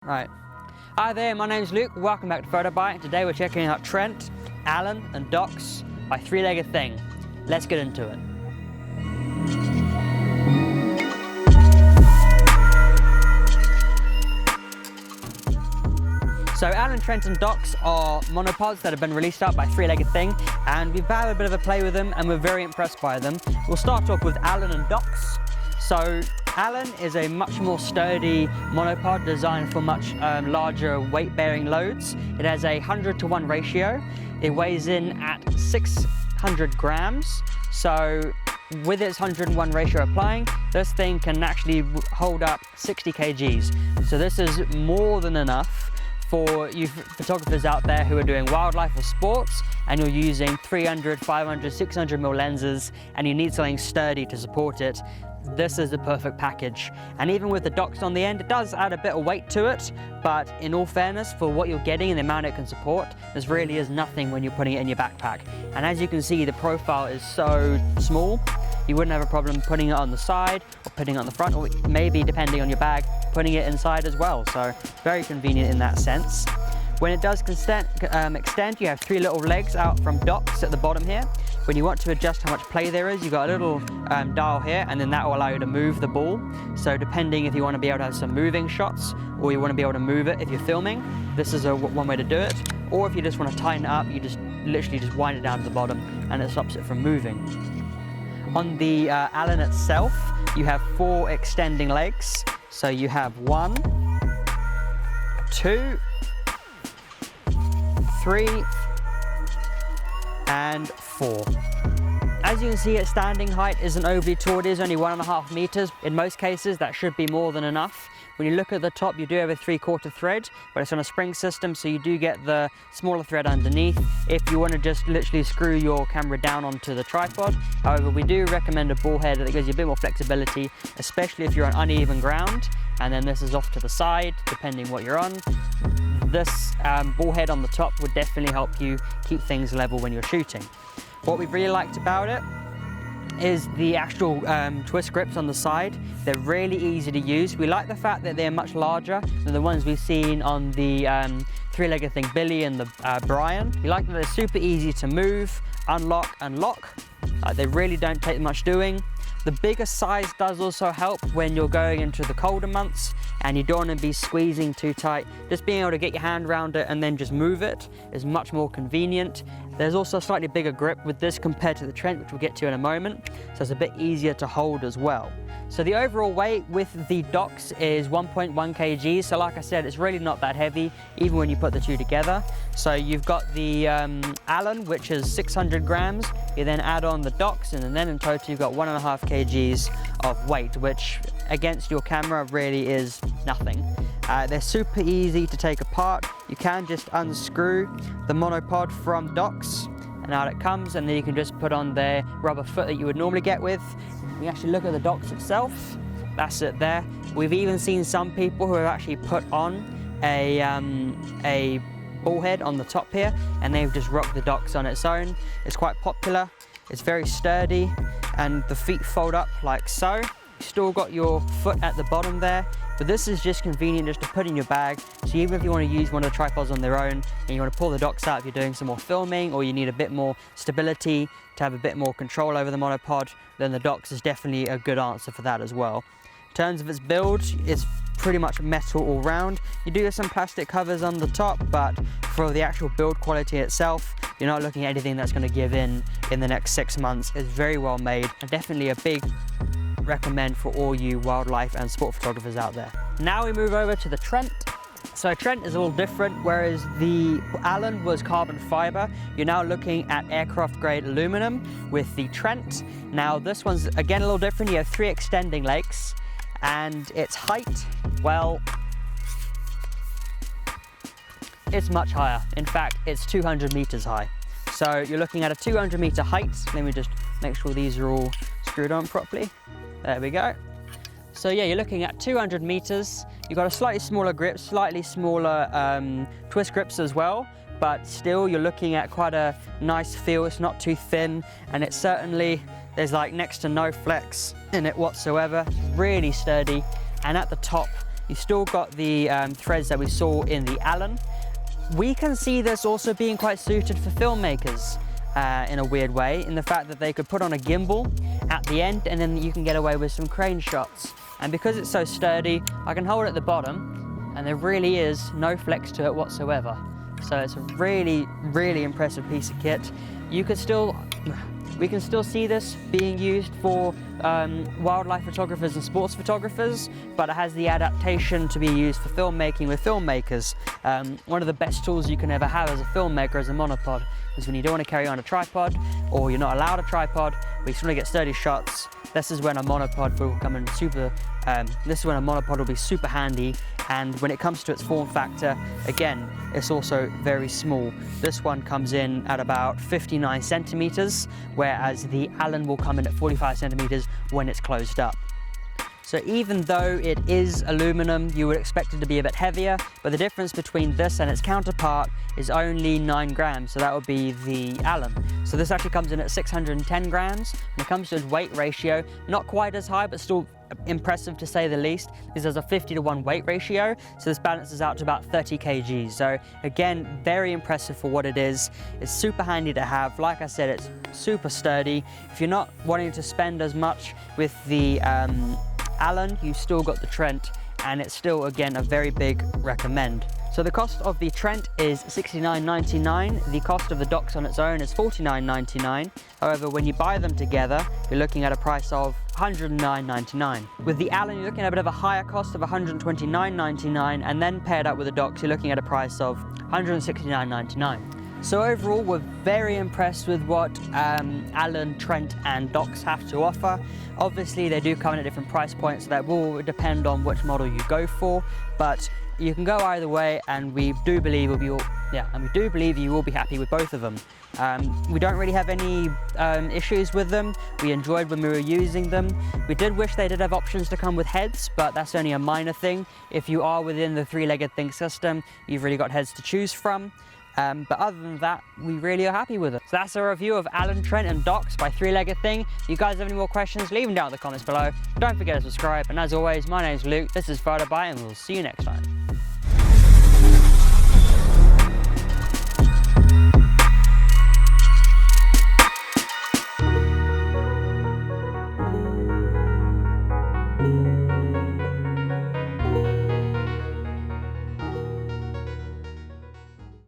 Right. Hi there, my name's Luke. Welcome back to PhotoBite. Today we're checking out Trent, Alan and Docz by Three-Legged Thing. Let's get into it. So Alan, Trent and Docz are monopods that have been released out by Three-Legged Thing, and we've had a bit of a play with them and we're very impressed by them. We'll start off with Alan and Docz. So Alan is a much more sturdy monopod designed for much larger weight-bearing loads. It has a 100-to-1 ratio. It weighs in at 600 grams. So with its 101 ratio applying, this thing can actually hold up 60 kgs. So this is more than enough for you photographers out there who are doing wildlife or sports and you're using 300, 500, 600 mm lenses and you need something sturdy to support it. This is the perfect package. And even with the Docz on the end, it does add a bit of weight to it, but in all fairness, for what you're getting and the amount it can support, this really is nothing when you're putting it in your backpack. And as you can see, the profile is so small, you wouldn't have a problem putting it on the side or putting it on the front, or maybe, depending on your bag, putting it inside as well. So very convenient in that sense. When it does extend, you have three little legs out from Docz at the bottom here. When you want to adjust how much play there is, you've got a little dial here, and then that will allow you to move the ball. So depending if you want to be able to have some moving shots, or you want to be able to move it if you're filming, this is one way to do it. Or if you just want to tighten it up, you just literally just wind it down to the bottom and it stops it from moving. On the Alan itself, you have 4 extending legs. So you have 1, 2, 3, and 4. As you can see, its standing height isn't overly tall. It is only 1.5 meters. In most cases, that should be more than enough. When you look at the top, you do have a 3/4 thread, but it's on a spring system, so you do get the smaller thread underneath if you want to just literally screw your camera down onto the tripod. However, we do recommend a ball head that gives you a bit more flexibility, especially if you're on uneven ground, and then this is off to the side, depending what you're on. This ball head on the top would definitely help you keep things level when you're shooting. What we've really liked about it is the actual twist grips on the side. They're really easy to use. We like the fact that they're much larger than the ones we've seen on the Three-Legged Thing Billy and the Brian. We like that they're super easy to move, unlock and lock. They really don't take much doing. The bigger size does also help when you're going into the colder months and you don't want to be squeezing too tight. Just being able to get your hand around it and then just move it is much more convenient. There's also a slightly bigger grip with this compared to the Trent, which we'll get to in a moment, so it's a bit easier to hold as well. So the overall weight with the Docz is 1.1 kg, so like I said, it's really not that heavy, even when you put the two together. So you've got the Alan, which is 600 grams, you then add on the Docz, and then in total you've got 1.5 kgs of weight, which against your camera really is nothing. They're super easy to take apart. You can just unscrew the monopod from Docz, and out it comes, and then you can just put on the rubber foot that you would normally get with. We actually look at the Docz itself, that's it there. We've even seen some people who have actually put on a ball head on the top here, and they've just rocked the Docz on its own. It's quite popular, it's very sturdy, and the feet fold up like so. You still got your foot at the bottom there, but this is just convenient just to put in your bag. So even if you want to use one of the tripods on their own and you want to pull the Docz out if you're doing some more filming, or you need a bit more stability to have a bit more control over the monopod, then the Docz is definitely a good answer for that as well. In terms of its build, it's pretty much metal all round. You do have some plastic covers on the top, but for the actual build quality itself, you're not looking at anything that's going to give in the next 6 months. It's very well made and definitely a big recommend for all you wildlife and sport photographers out there. Now we move over to the Trent. So Trent is a little different, whereas the Alan was carbon fiber, you're now looking at aircraft grade aluminum with the Trent. Now this one's again a little different. You have 3 extending legs, and its height, well, it's much higher. In fact, it's 200 meters high. So you're looking at a 200 meter height. Let me just make sure these are all screwed on properly. There we go. So yeah, you're looking at 200 meters. You've got a slightly smaller grip, slightly smaller twist grips as well, but still you're looking at quite a nice feel. It's not too thin, and it's certainly, there's like next to no flex in it whatsoever. It's really sturdy, and at the top You've still got the threads that we saw in the Alan. We can see this also being quite suited for filmmakers in a weird way, in the fact that they could put on a gimbal at the end and then you can get away with some crane shots. And because it's so sturdy, I can hold it at the bottom and there really is no flex to it whatsoever. So it's a really, really impressive piece of kit. We can still see this being used for wildlife photographers and sports photographers, but it has the adaptation to be used for filmmaking with filmmakers. One of the best tools you can ever have as a filmmaker is a monopod, is when you don't want to carry on a tripod, or you're not allowed a tripod, but you just want to get sturdy shots. This is when a monopod will come in will be super handy. And when it comes to its form factor, again, it's also very small. This one comes in at about 59 centimeters, whereas the Alan will come in at 45 centimeters when it's closed up. So even though it is aluminum, you would expect it to be a bit heavier, but the difference between this and its counterpart is only 9 grams, so that would be the Alan. So this actually comes in at 610 grams. When it comes to its weight ratio, not quite as high, but still impressive to say the least, because there's a 50-to-1 weight ratio, so this balances out to about 30 kgs. So again, very impressive for what it is. It's super handy to have. Like I said, it's super sturdy. If you're not wanting to spend as much with the Alan, you've still got the Trent, and it's still, again, a very big recommend. So the cost of the Trent is $69.99. The cost of the Docz on its own is $49.99. However, when you buy them together, you're looking at a price of $109.99. With the Alan, you're looking at a bit of a higher cost of $129.99, and then paired up with the Docz, you're looking at a price of $169.99. So overall, we're very impressed with what Alan, Trent and Docz have to offer. Obviously, they do come in at different price points, so that will depend on which model you go for, but you can go either way, and we do believe you will be happy with both of them. We don't really have any issues with them. We enjoyed when we were using them. We did wish they did have options to come with heads, but that's only a minor thing. If you are within the three-legged thing system, you've really got heads to choose from. But other than that, we really are happy with it. So that's a review of Alan, Trent and Docz by Three-Legged Thing. If you guys have any more questions, leave them down in the comments below. Don't forget to subscribe, and as always, my name's Luke, this is Photo By, and we'll see you next time.